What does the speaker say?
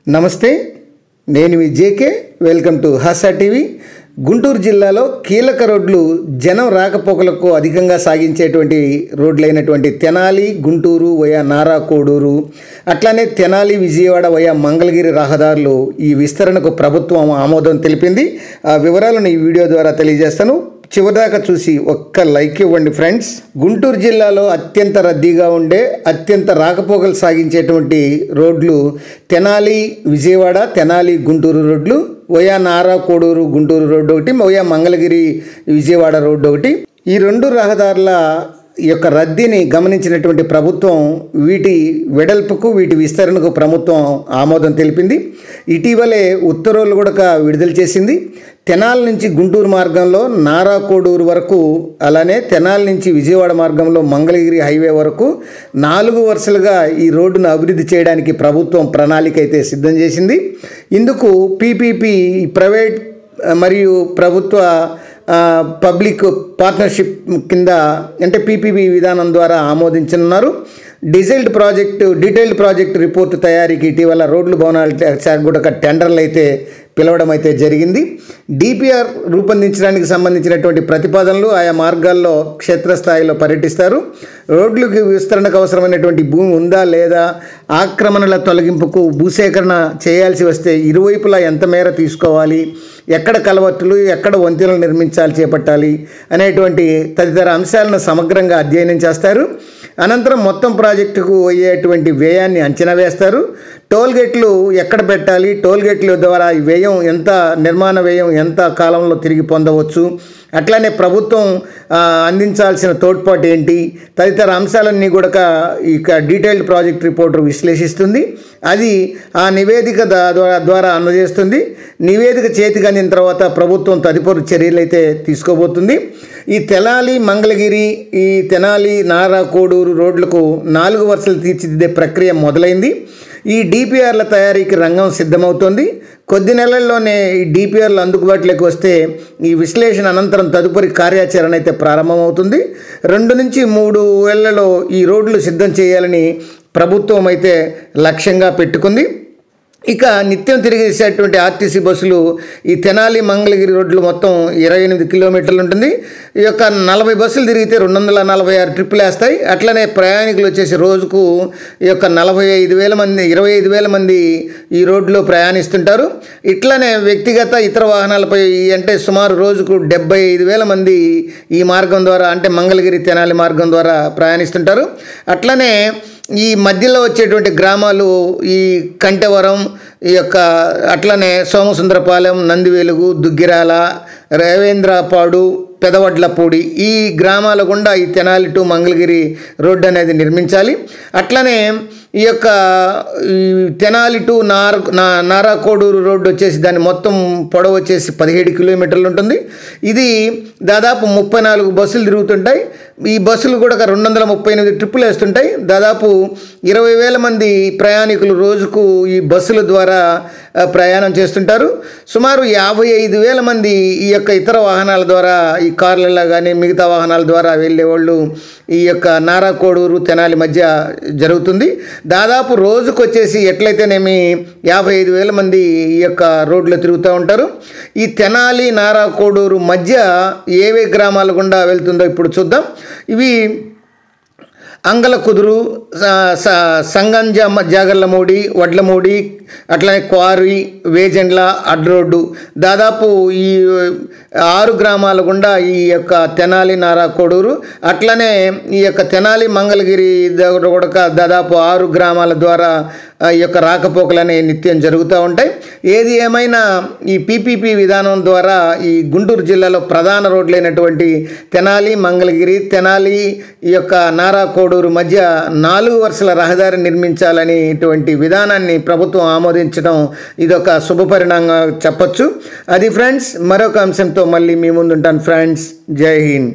నమస్తే, నేను మీ JK. Welcome to Hasa TV. Guntur జిల్లాలో కీలక రోడ్లు జనం రాకపోకలకు అధికంగా సాగించేటువంటి రోడ్లైనటువంటి తెనాలి గుంటూరు వయా నారా కోడూరు, అట్లానే తెనాలి విజయవాడ వయా మంగళగిరి రహదారులు ఈ విస్తరణకు ప్రభుత్వం ఆమోదం తెలిపింది. ఆ వివరాలను ఈ వీడియో ద్వారా తెలియజేస్తాను. చివరిదాకా చూసి ఒక్క లైక్ ఇవ్వండి ఫ్రెండ్స్. గుంటూరు జిల్లాలో అత్యంత రద్దీగా ఉండే, అత్యంత రాకపోకలు సాగించేటువంటి రోడ్లు తెనాలి విజయవాడ, తెనాలి గుంటూరు రోడ్లు, వయా నారా కోడూరు గుంటూరు రోడ్డు ఒకటి, వయా మంగళగిరి విజయవాడ రోడ్డు ఒకటి. ఈ రెండు రహదారుల యొక్క రద్దీని గమనించినటువంటి ప్రభుత్వం వీటి వెడల్పుకు, వీటి విస్తరణకు ప్రభుత్వం ఆమోదం తెలిపింది. ఇటీవలే ఉత్తర్వులు కూడా విడుదల చేసింది. తెనాలి నుంచి గుంటూరు మార్గంలో నారా కోడూరు వరకు, అలానే తెనాలి నుంచి విజయవాడ మార్గంలో మంగళగిరి హైవే వరకు 4 వరుసలుగా ఈ రోడ్డును అభివృద్ధి చేయడానికి ప్రభుత్వం ప్రణాళిక అయితే సిద్ధం చేసింది. ఇందుకు పీపీపీ, ప్రైవేట్ మరియు ప్రభుత్వ పబ్లిక్ పార్ట్నర్షిప్ కింద, అంటే పీపీపీ విధానం ద్వారా ఆమోదించనున్నారు. డీటెయిల్డ్ ప్రాజెక్ట్ రిపోర్టు తయారీకి ఇటీవల రోడ్లు భవనాల శాఖ కూడా టెండర్లు అయితే పిలవడం అయితే జరిగింది. డిపిఆర్ రూపొందించడానికి సంబంధించినటువంటి ప్రతిపాదనలు ఆయా మార్గాల్లో క్షేత్రస్థాయిలో పర్యటిస్తారు. రోడ్లకు విస్తరణకు అవసరమైనటువంటి భూమి ఉందా లేదా, ఆక్రమణల తొలగింపుకు భూసేకరణ చేయాల్సి వస్తే ఇరువైపులా ఎంత మేర తీసుకోవాలి, ఎక్కడ కలవత్తులు, ఎక్కడ వంతెనలు చేపట్టాలి అనేటువంటి తదితర అంశాలను సమగ్రంగా అధ్యయనం చేస్తారు. అనంతరం మొత్తం ప్రాజెక్టుకు అయ్యేటువంటి వ్యయాన్ని అంచనా వేస్తారు. టోల్గేట్లు ఎక్కడ పెట్టాలి, టోల్గేట్ల ద్వారా ఈ వ్యయం ఎంత, నిర్మాణ వ్యయం ఎంత కాలంలో తిరిగి పొందవచ్చు, అట్లానే ప్రభుత్వం అందించాల్సిన తోడ్పాటు ఏంటి, తదితర అంశాలన్నీ కూడా ఇక డీటెయిల్డ్ ప్రాజెక్ట్ రిపోర్ట్ విశ్లేషిస్తుంది. అది ఆ నివేదిక ద్వారా అందజేస్తుంది. నివేదిక చేతికి అందిన తర్వాత ప్రభుత్వం తదుపరి చర్యలు అయితే తీసుకోబోతుంది. ఈ తెనాలి మంగళగిరి, ఈ తెనాలి నారా కోడూరు రోడ్లకు 4 వరుసలు తీర్చిదిద్దే ప్రక్రియ మొదలైంది. ఈ డిపిఆర్ల తయారీకి రంగం సిద్ధమవుతోంది. కొద్ది నెలల్లోనే ఈ డిపిఆర్లు అందుబాటులోకి వస్తే ఈ విశ్లేషణ అనంతరం తదుపరి కార్యాచరణ అయితే ప్రారంభమవుతుంది. 2 నుంచి 3 ఏళ్లలో ఈ రోడ్లు సిద్ధం చేయాలని ప్రభుత్వం అయితే లక్ష్యంగా పెట్టుకుంది. ఇక నిత్యం తిరిగేసేటువంటి ఆర్టీసీ బస్సులు ఈ తెనాలి మంగళగిరి రోడ్లు మొత్తం 28 కిలోమీటర్లు ఉంటుంది. ఈ యొక్క 40 బస్సులు తిరిగితే 246 ట్రిప్పులు వేస్తాయి. అట్లనే ప్రయాణికులు వచ్చేసి రోజుకు ఈ యొక్క 25,000 మంది ఈ రోడ్లో ప్రయాణిస్తుంటారు. ఇట్లనే వ్యక్తిగత ఇతర వాహనాలపై అంటే సుమారు రోజుకు 75,000 మంది ఈ మార్గం ద్వారా, అంటే మంగళగిరి తెనాలి మార్గం ద్వారా ప్రయాణిస్తుంటారు. అట్లనే ఈ మధ్యలో వచ్చేటువంటి గ్రామాలు ఈ కంటెవరం, ఈ యొక్క అట్లనే సోమసుందరపాలెం, నందివేలుగు, దుగ్గిరాల, రేవేంద్రపాడు, పెదవడ్లపూడి, ఈ గ్రామాల గుండా ఈ తెనాలి టు మంగళగిరి రోడ్డు అనేది నిర్మించాలి. అట్లనే ఈ యొక్క తెనాలి టు నారా కోడూరు రోడ్డు వచ్చేసి దాని మొత్తం పొడవు వచ్చేసి 17 కిలోమీటర్లు ఉంటుంది. ఇది దాదాపు 34 బస్సులు తిరుగుతుంటాయి. ఈ బస్సులు కూడా 238 ట్రిప్పులు వేస్తుంటాయి. దాదాపు 20,000 మంది ప్రయాణికులు రోజుకు ఈ బస్సుల ద్వారా ప్రయాణం చేస్తుంటారు. సుమారు 55,000 మంది ఈ యొక్క ఇతర వాహనాల ద్వారా, ఈ కార్లలో కానీ మిగతా వాహనాల ద్వారా వెళ్ళేవాళ్ళు ఈ యొక్క నారా కోడూరు తెనాలి మధ్య జరుగుతుంది. దాదాపు రోజుకు వచ్చేసి ఎట్లయితేనేమి 55,000 మంది ఈ యొక్క రోడ్లో తిరుగుతూ ఉంటారు. ఈ తెనాలి నారా కోడూరు మధ్య ఏవే గ్రామాల గుండా వెళ్తుందో ఇప్పుడు చూద్దాం. ఇవి అంగలకుదురు, జాగర్లమూడి, వడ్లమూడి, అట్లనే క్వారీ, వేజెండ్ల, అడ్రోడ్డు, దాదాపు ఈ 6 గ్రామాల గుండా ఈ యొక్క తెనాలి నారా కోడూరు, అట్లనే ఈ యొక్క తెనాలి మంగళగిరి దగ్గర కూడా దాదాపు 6 గ్రామాల ద్వారా ఈ యొక్క రాకపోకలనే నిత్యం జరుగుతూ ఉంటాయి. ఏది ఏమైనా ఈ పీపీపీ విధానం ద్వారా ఈ గుంటూరు జిల్లాలో ప్రధాన రోడ్లైనటువంటి తెనాలి మంగళగిరి, తెనాలి ఈ యొక్క నారా కోడూరు మధ్య 4 వరుసల రహదారి నిర్మించాలనేటువంటి విధానాన్ని ప్రభుత్వం ఆమోదించడం ఇదొక శుభపరిణామంగా చెప్పచ్చు. అది ఫ్రెండ్స్, మరొక అంశంతో మళ్ళీ మీ ముందుంటాను ఫ్రెండ్స్. జై హింద్.